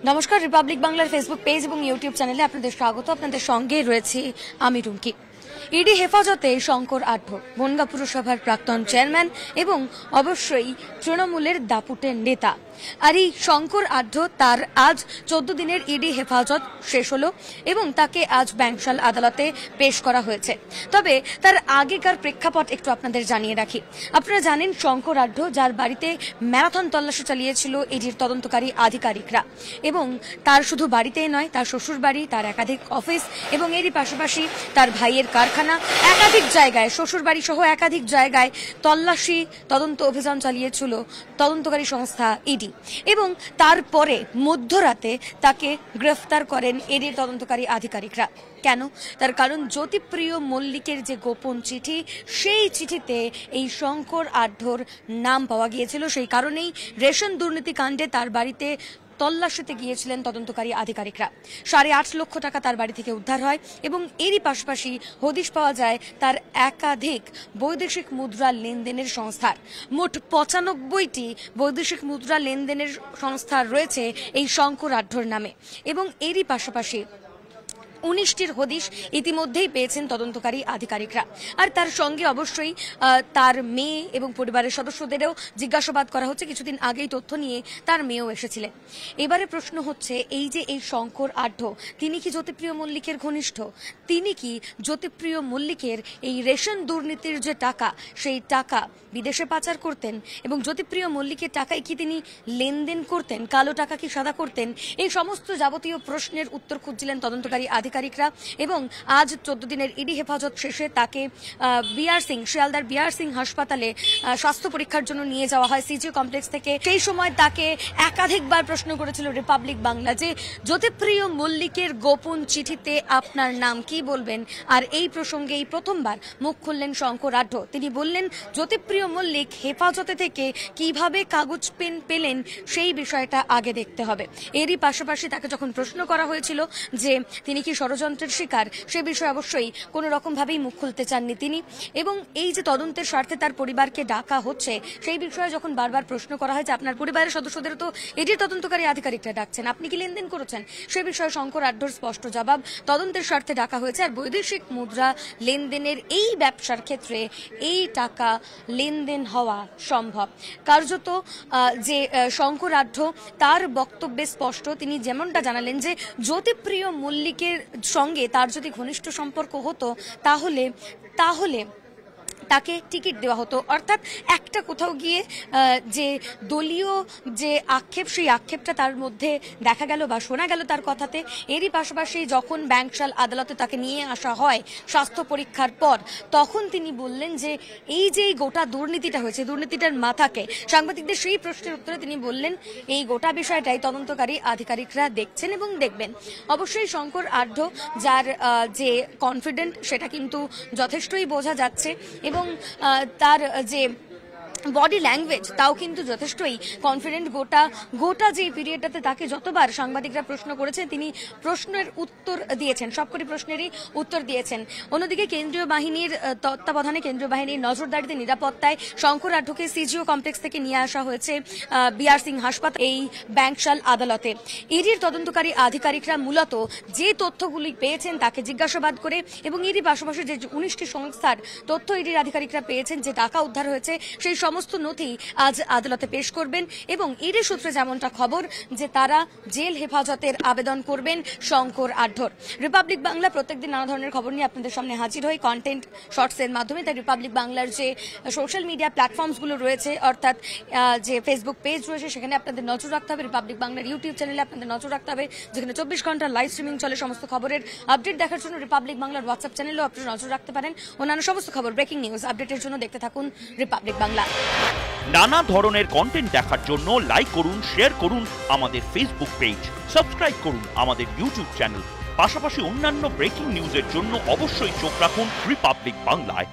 নমস্কার, রিপাবলিক বাংলার Facebook page এবং ইউটিউব চ্যানেলে আপনাদের স্বাগত। আপনাদের সঙ্গে রয়েছে আমি রুমকি। ইডি হেফাজতে শঙ্কর আঢ্য, বনগাঁ পুরসভার প্রাক্তন চেয়ারম্যান এবং অবশ্যই তৃণমূলের দাপুটের নেতা। আর এই শঙ্কর আঢ্য তার আজ 14 দিনের ইডি হেফাজত শেষ হলো এবং তাকে আজ ব্যাংশাল আদালতে পেশ করা হয়েছে। তবে তার আগেকার প্রেক্ষাপট একটু আপনাদের জানিয়ে রাখি। আপনারা জানেন শঙ্কর আঢ্য যার বাড়িতে ম্যারাথন তল্লাশি চালিয়েছিল ইডির তদন্তকারী আধিকারিকরা, এবং তার শুধু বাড়িতেই নয়, তার শ্বশুর বাড়ি, তার একাধিক অফিস এবং এরই পাশাপাশি তার ভাইয়ের কারখানা, একাধিক জায়গায় শ্বশুর বাড়ি সহ একাধিক জায়গায় তল্লাশি তদন্ত অভিযান চালিয়েছিল তদন্তকারী সংস্থা ইডি। এবং তারপরে মধ্যরাতে তাকে গ্রেফতার করেন ইডির তদন্তকারী আধিকারিকরা। কেন? তার কারণ জ্যোতিপ্রিয় মল্লিকের যে গোপন চিঠি, সেই চিঠিতে এই শঙ্কর আঢ্যর নাম পাওয়া গিয়েছিল। সেই কারণেই রেশন দুর্নীতি কাণ্ডে তার বাড়িতে তল্লাশিতে গিয়েছিলেন তদন্তকারী আধিকারিকরা। 8.5 লক্ষ টাকা তার বাড়ি থেকে উদ্ধার হয় এবং এরই পাশাপাশি হদিশ পাওয়া যায় তার একাধিক বৈদেশিক মুদ্রা লেনদেনের সংস্থার। মোট 95টি বৈদেশিক মুদ্রা লেনদেনের সংস্থা রয়েছে এই শঙ্কর আঢ্যর নামে, এবং এরই পাশাপাশি 19টির হদিশ ইতিমধ্যেই পেয়েছেন তদন্তকারী আধিকারিকরা। আর তার সঙ্গে অবশ্যই তার মেয়ে এবং পরিবারের সদস্যদেরও জিজ্ঞাসাবাদ করা হচ্ছে। কিছুদিন আগেই তথ্য নিয়ে তার মেয়েও এসেছিলেন। এবারে প্রশ্ন হচ্ছে, এই যে এই শঙ্কর আঢ্য, তিনি কি জ্যোতিপ্রিয় মল্লিকের ঘনিষ্ঠ? তিনি কি জ্যোতিপ্রিয় মল্লিকের এই রেশন দুর্নীতির যে টাকা, সেই টাকা বিদেশে পাচার করতেন? এবং জ্যোতিপ্রিয় মল্লিকের টাকায় কি তিনি লেনদেন করতেন? কালো টাকা কি সাদা করতেন? এই সমস্ত যাবতীয় প্রশ্নের উত্তর খুঁজছিলেন তদন্তকারী আধিকারিকরা। এবং আজ 14 দিনের ইডি হেফাজত শেষে তাকে শিয়ালদার বিআর সিং হাসপাতালে স্বাস্থ্য পরীক্ষার জন্য নিয়ে যাওয়া হয় সিজিও কমপ্লেক্স থেকে। সেই সময় তাকে একাধিকবার প্রশ্ন করেছিল রিপাবলিক বাংলা যে জ্যোতিপ্রিয় মল্লিকের গোপন চিঠিতে আপনার নাম কি বলবেন? আর এই প্রসঙ্গে এই প্রথমবার মুখ খুললেন শঙ্কর আঢ্য। তিনি বললেন জ্যোতিপ্রিয় মল্লিক হেফাজতে থেকে কিভাবে কাগজ পেন পেলেন সেই বিষয়টা আগে দেখতে হবে। এরই পাশাপাশি তাকে যখন প্রশ্ন করা হয়েছিল যে তিনি কি ষড়যন্ত্রের শিকার, সে বিষয়ে অবশ্যই কোনো রকম ভাবেই মুখ খুলতে চাননি তিনি। এবং এই যে তদন্তের স্বার্থে তার পরিবারকে ডাকা হচ্ছে, সেই বিষয়ে যখন বারবার প্রশ্ন করা হয় যে আপনার পরিবারের সদস্যদেরও তো ইডির তদন্তকারী আধিকারিকরা ডাকছেন, আপনি কি লেনদেন করেছেন, সে বিষয়ে শঙ্কর আঢ্যর স্পষ্ট জবাব, তদন্তের স্বার্থে ডাকা হয়েছে। আর বৈদেশিক মুদ্রা লেনদেনের এই ব্যবসার ক্ষেত্রে এই টাকা লেনদেন হওয়া সম্ভব। কার্যত যে শঙ্কর আঢ্য, তার বক্তব্যে স্পষ্ট, তিনি যেমনটা জানালেন যে জ্যোতিপ্রিয় মল্লিকের সঙ্গে তার যদি ঘনিষ্ঠ সম্পর্ক হতো তাহলে তাকে টিকিট দেওয়া হতো। অর্থাৎ একটা কোথাও গিয়ে যে দলীয় যে আক্ষেপ, সেই আক্ষেপটা তার মধ্যে দেখা গেল বা শোনা গেল তার কথাতে। এরই পাশাপাশি যখন ব্যাংশাল আদালতে তাকে নিয়ে আসা হয় স্বাস্থ্য পরীক্ষার পর, তখন তিনি বললেন যে এই যে গোটা দুর্নীতিটা হয়েছে, দুর্নীতিটার মাথাকে, সাংবাদিকদের সেই প্রশ্নের উত্তরে তিনি বললেন এই গোটা বিষয়টাই তদন্তকারী আধিকারিকরা দেখছেন এবং দেখবেন। অবশ্যই শঙ্কর আঢ্য যার যে কনফিডেন্ট, সেটা কিন্তু যথেষ্টই বোঝা যাচ্ছে, এবং তার যে বডি ল্যাঙ্গুয়েজ, তাও কিন্তু যথেষ্টই কনফিডেন্ট। গোটা যে পিরিয়ডটাতে তাকে যতবার সাংবাদিকরা প্রশ্ন করেছেন, তিনি প্রশ্নের উত্তর দিয়েছেন, সবকটি প্রশ্নেরই উত্তর দিয়েছেন। অন্যদিকে কেন্দ্রীয় বাহিনীর তত্ত্বাবধানে, কেন্দ্রীয় বাহিনীর নজরদারিতে, নিরাপত্তায় শঙ্কর আঢ্যকে সিজিও কমপ্লেক্স থেকে নিয়ে আসা হয়েছে বিআর সিং হাসপাতাল, এই ব্যাংশাল আদালতে। ইডির তদন্তকারী আধিকারিকরা মূলত যে তথ্যগুলি পেয়েছেন তাকে জিজ্ঞাসাবাদ করে, এবং এরই পাশাপাশি যে 19টি সংস্থার তথ্য ইডির আধিকারিকরা পেয়েছেন, যে টাকা উদ্ধার হয়েছে, সেই সমস্ত নথি আজ আদালতে পেশ করবেন। এবং ইডি সূত্রে যেমনটা খবর যে তারা জেল হেফাজতের আবেদন করবেন শঙ্কর আঢ্যর। রিপাবলিক বাংলা প্রত্যেকদিন নানা ধরনের খবর নিয়ে আপনাদের সামনে হাজির হয় কন্টেন্ট শর্টসের মাধ্যমে। তাই রিপাবলিক বাংলার যে সোশ্যাল মিডিয়া প্ল্যাটফর্মসগুলো রয়েছে, অর্থাৎ যে ফেসবুক পেজ রয়েছে, সেখানে আপনাদের নজর রাখতে হবে। রিপাবলিক বাংলার ইউটিউব চ্যানেলে আপনাদের নজর রাখতে হবে, যেখানে 24 ঘন্টা লাইভ স্ট্রিমিং চলে। সমস্ত খবরের আপডেট দেখার জন্য রিপাবলিক বাংলার হোয়াটসঅ্যাপ চ্যানেলেও আপনারা নজর রাখতে পারেন। অন্যান্য সমস্ত খবর, ব্রেকিং নিউজ আপডেটের জন্য দেখতে থাকুন রিপাবলিক বাংলা। নানা ধরনের কন্টেন্ট দেখার জন্য লাইক করুন, শেয়ার করুন আমাদের ফেসবুক পেজ, সাবস্ক্রাইব করুন আমাদের ইউটিউব চ্যানেল। পাশাপাশি অন্যান্য ব্রেকিং নিউজের জন্য অবশ্যই চোখ রাখুন রিপাবলিক বাংলায়।